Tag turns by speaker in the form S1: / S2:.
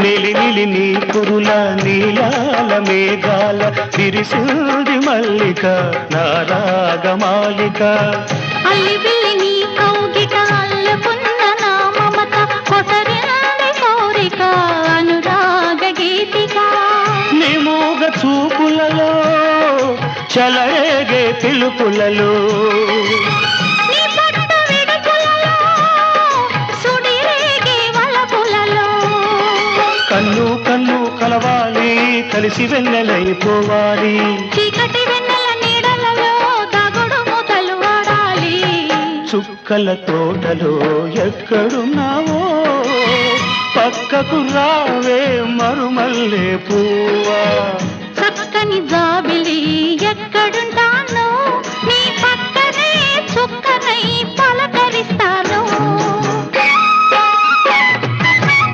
S1: మెలిమిలి నీ కురుల నీలాల మేఘాల విరిసింది మల్లిక నా రాగమాలిక
S2: అల్లి బిల్లి నీ కౌగిట అల్లుకున్న నా మమత కొసరింది కోరిక అనురాగ గీతిక
S1: నీ మూగ చూపులలో చలరేగే పిలుపులలో కన్ను కన్ను కలవాలి కలిసి వెన్నెలైపోవాలి
S2: చీకటి వెన్నెల నీడలలో దాగుడు మూతలు ఆడాలి
S1: చుక్కల తోటలో ఎక్కడున్నావో పక్కకు రావే మరుమల్లే పువ్వా
S2: చక్కని జాబిలి ఎక్కడుంటానో నీ పక్కనే చుక్కనై పలకరిస్తాను